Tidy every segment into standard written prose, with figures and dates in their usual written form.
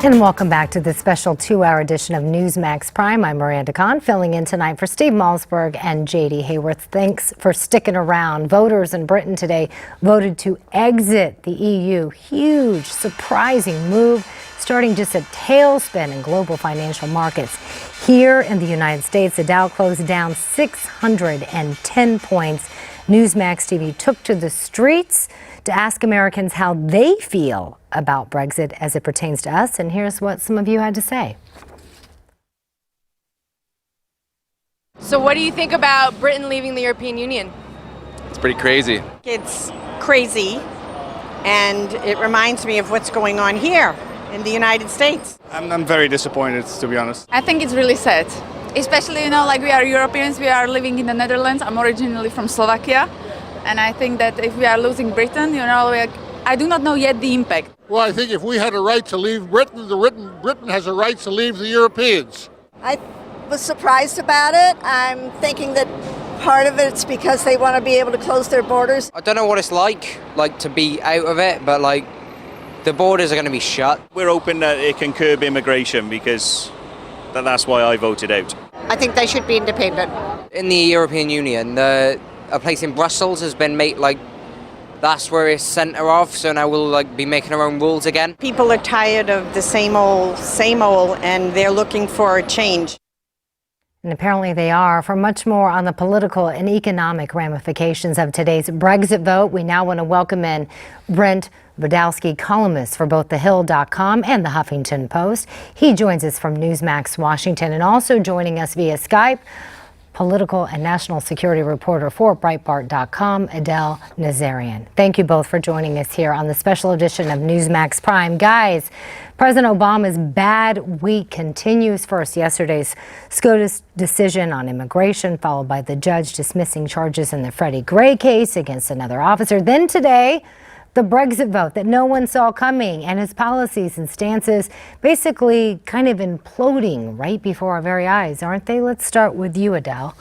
And welcome back to this special 2-hour edition of Newsmax Prime. I'm Miranda Kahn, filling in tonight for Steve Malzberg and J.D. Hayworth. Thanks for sticking around. Voters in Britain today voted to exit the EU. Huge, surprising move, starting just a tailspin in global financial markets. Here in the United States, the Dow closed down 610 points. Newsmax TV took to the streets to ask Americans how they feel about Brexit as it pertains to us. And here's what some of you had to say. So what do you think about Britain leaving the European Union? It's pretty crazy. It's crazy, and it reminds me of what's going on here in the United States. I'm very disappointed, to be honest. I think it's really sad, especially, like we are Europeans, we are living in the Netherlands. I'm originally from Slovakia, and I think that if we are losing Britain, I do not know yet the impact. Well, I think if we had a right to leave Britain, Britain has a right to leave the Europeans. I was surprised about it. I'm thinking that part of it's because they want to be able to close their borders. I don't know what it's like to be out of it, but the borders are going to be shut. We're hoping that it can curb immigration because that's why I voted out. I think they should be independent. In the European Union, a place in Brussels has been made that's where it's centre of, so now we'll be making our own rules again. People are tired of the same old, and they're looking for a change. And apparently they are. For much more on the political and economic ramifications of today's Brexit vote, we now want to welcome in Brent Budowsky, columnist for both TheHill.com and the Huffington Post. He joins us from Newsmax, Washington, and also joining us via Skype, political and national security reporter for Breitbart.com, Adelle Nazarian. Thank you both for joining us here on the special edition of Newsmax Prime. Guys, President Obama's bad week continues. First, yesterday's SCOTUS decision on immigration, followed by the judge dismissing charges in the Freddie Gray case against another officer. Then today, the Brexit vote that no one saw coming, and his policies and stances basically kind of imploding right before our very eyes, aren't they? Let's start with you, Adelle.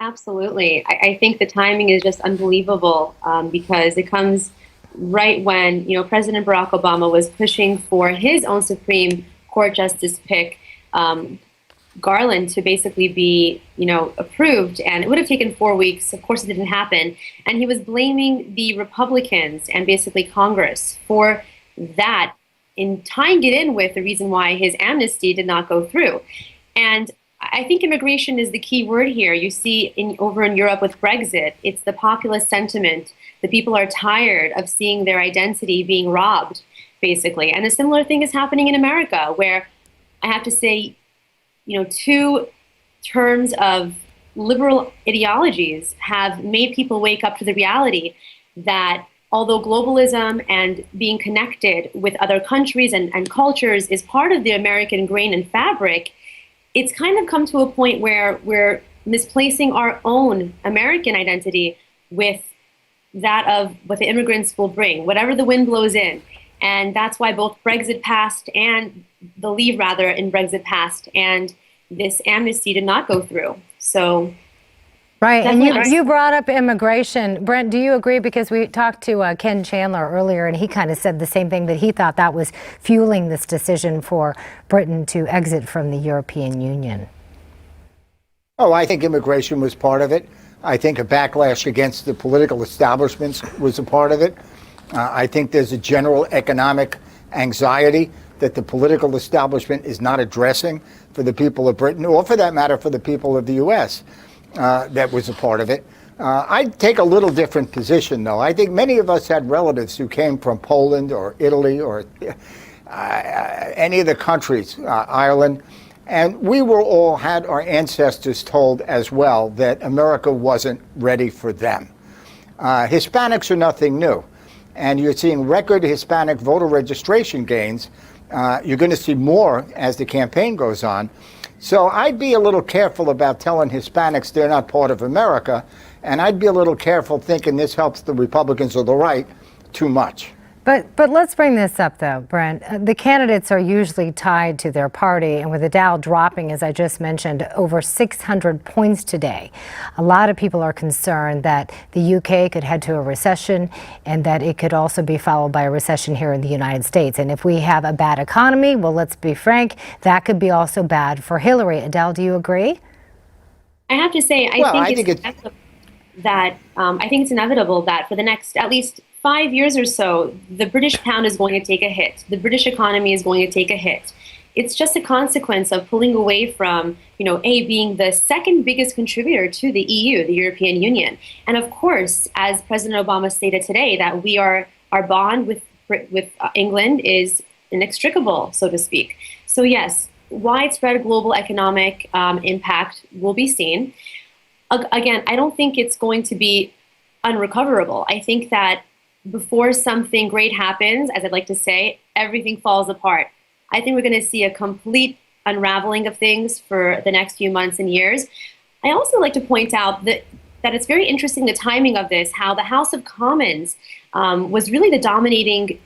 Absolutely. I think the timing is just unbelievable because it comes right when, President Barack Obama was pushing for his own Supreme Court justice pick, Garland, to basically be, approved, and it would have taken 4 weeks. Of course, it didn't happen. And he was blaming the Republicans and basically Congress for that, in tying it in with the reason why his amnesty did not go through. And I think immigration is the key word here. You see over in Europe with Brexit, it's the populist sentiment. The people are tired of seeing their identity being robbed, basically. And a similar thing is happening in America, where I have to say, 2 terms of liberal ideologies have made people wake up to the reality that although globalism and being connected with other countries and cultures is part of the American grain and fabric, it's kind of come to a point where we're misplacing our own American identity with that of what the immigrants will bring, whatever the wind blows in. And that's why both Brexit passed and the leave rather in Brexit passed, and this amnesty did not go through. So, right, and you brought up immigration. Brent, do you agree? Because we talked to Ken Chandler earlier, and he kind of said the same thing, that he thought that was fueling this decision for Britain to exit from the European Union. Oh, I think immigration was part of it. I think a backlash against the political establishments was a part of it. I think there's a general economic anxiety that the political establishment is not addressing for the people of Britain, or for that matter, for the people of the U.S. That was a part of it. I'd take a little different position, though. I think many of us had relatives who came from Poland or Italy or any of the countries, Ireland, and we were all had our ancestors told as well that America wasn't ready for them. Hispanics are nothing new. And you're seeing record Hispanic voter registration gains. You're going to see more as the campaign goes on. So I'd be a little careful about telling Hispanics they're not part of America. And I'd be a little careful thinking this helps the Republicans or the right too much. But let's bring this up, though, Brent. The candidates are usually tied to their party, and with the Dow dropping, as I just mentioned, over 600 points today, a lot of people are concerned that the UK could head to a recession and that it could also be followed by a recession here in the United States. And if we have a bad economy, well, let's be frank, that could be also bad for Hillary. Adele, do you agree? I have to say, I think it's inevitable that for the next at least 5 years or so, the British pound is going to take a hit. The British economy is going to take a hit. It's just a consequence of pulling away from, being the second biggest contributor to the EU, the European Union. And of course, as President Obama stated today, that our bond with England is inextricable, so to speak. So yes, widespread global economic impact will be seen. Again, I don't think it's going to be unrecoverable. I think that before something great happens, as I'd like to say, everything falls apart. I think we're going to see a complete unraveling of things for the next few months and years. I also like to point out that it's very interesting, the timing of this, how the House of Commons was really the dominating,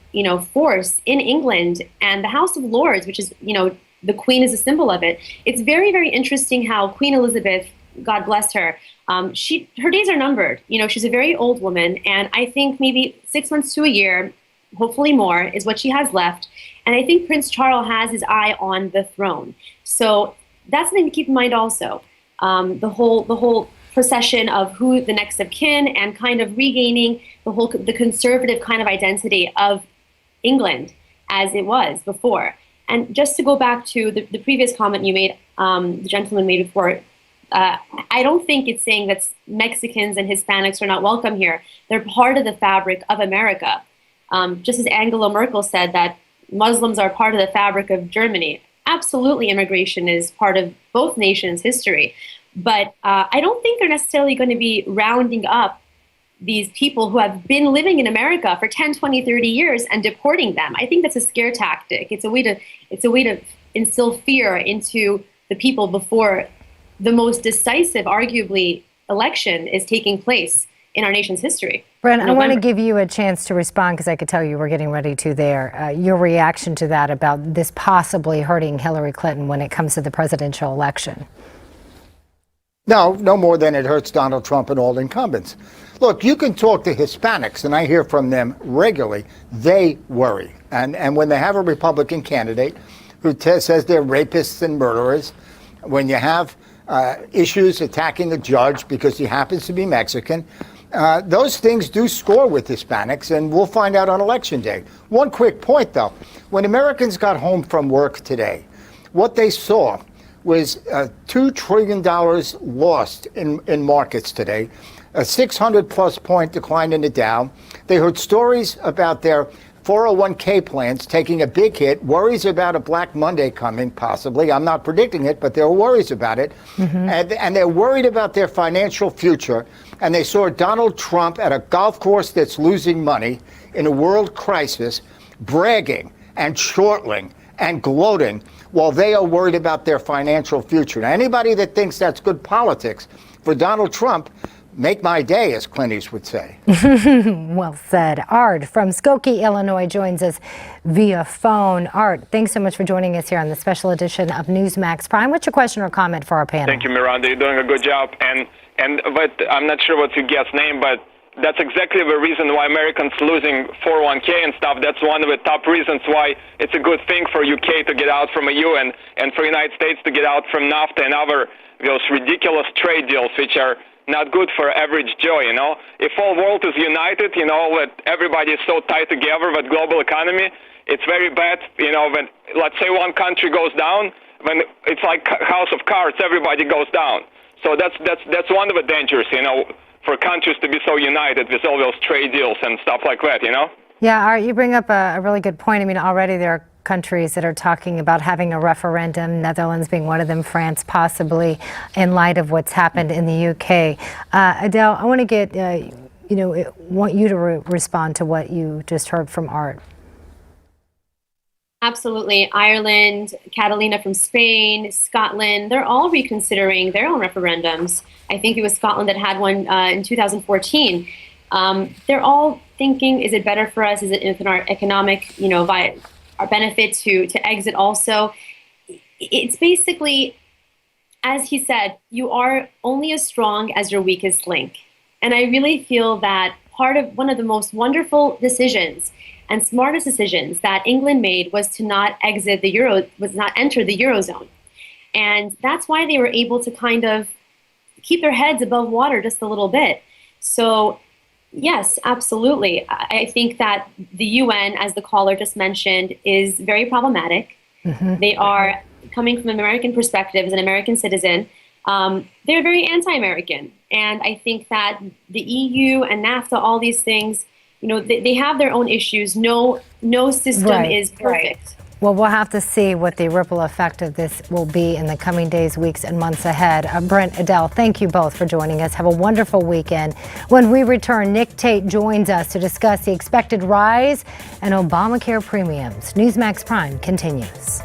force in England, and the House of Lords, which is, the Queen is a symbol of it. It's very, very interesting how Queen Elizabeth, God bless her, her days are numbered. She's a very old woman, and I think maybe 6 months to a year, hopefully more, is what she has left. And I think Prince Charles has his eye on the throne. So that's something to keep in mind also. The whole procession of who the next of kin, and kind of regaining the conservative kind of identity of England as it was before. And just to go back to the previous comment you made, the gentleman made before, I don't think it's saying that Mexicans and Hispanics are not welcome here. They're part of the fabric of America. Just as Angela Merkel said that Muslims are part of the fabric of Germany. Absolutely, immigration is part of both nations' history. But I don't think they're necessarily going to be rounding up these people who have been living in America for 10, 20, 30 years and deporting them. I think that's a scare tactic. It's a way to instill fear into the people before the most decisive, arguably, election is taking place in our nation's history. Brent, I want to give you a chance to respond, because I could tell you were getting ready to there. Your reaction to that about this possibly hurting Hillary Clinton when it comes to the presidential election. No more than it hurts Donald Trump and all incumbents. Look, you can talk to Hispanics, and I hear from them regularly. They worry. And when they have a Republican candidate who says they're rapists and murderers, when you have issues attacking a judge because he happens to be Mexican, those things do score with Hispanics, and we'll find out on Election Day. One quick point, though. When Americans got home from work today, what they saw was $2 trillion lost in markets today, a 600-plus point decline in the Dow. They heard stories about their 401k plans taking a big hit, worries about a Black Monday coming, possibly. I'm not predicting it, but there are worries about it. And they're worried about their financial future. And they saw Donald Trump at a golf course that's losing money in a world crisis, bragging and chortling and gloating while they are worried about their financial future. Now, anybody that thinks that's good politics for Donald Trump, make my day, as Clint Eastwood would say. Well said. Art from Skokie, Illinois, joins us via phone. Art, thanks so much for joining us here on the special edition of Newsmax Prime. What's your question or comment for our panel? Thank you, Miranda. You're doing a good job. But I'm not sure what's your guest's name, but that's exactly the reason why Americans losing 401k and stuff. That's one of the top reasons why it's a good thing for UK to get out from EU and for the United States to get out from NAFTA and other those ridiculous trade deals, which are not good for average Joe, If all world is united, that everybody is so tied together with global economy, it's very bad, when, let's say one country goes down, when it's like house of cards, everybody goes down. So that's one of the dangers, for countries to be so united with all those trade deals and stuff like that, Yeah, Art, you bring up a really good point. I mean, already there are countries that are talking about having a referendum, Netherlands being one of them, France possibly, in light of what's happened in the UK. Adele, I want to get, want you to respond to what you just heard from Art. Absolutely. Ireland, Catalina from Spain, Scotland, they're all reconsidering their own referendums. I think it was Scotland that had one in 2014. They're all thinking, is it better for us? Is it in our economic, via our benefit to exit also? It's basically, as he said, you are only as strong as your weakest link. And I really feel that one of the most wonderful decisions and smartest decisions that England made was to not enter the Eurozone. And that's why they were able to kind of keep their heads above water just a little bit. So yes, absolutely. I think that the UN, as the caller just mentioned, is very problematic. Mm-hmm. They are, coming from an American perspective, as an American citizen, they're very anti-American. And I think that the EU and NAFTA, all these things, they have their own issues. No system is perfect. Right. Well, we'll have to see what the ripple effect of this will be in the coming days, weeks, and months ahead. Brent, Adelle, thank you both for joining us. Have a wonderful weekend. When we return, Nick Tate joins us to discuss the expected rise in Obamacare premiums. Newsmax Prime continues.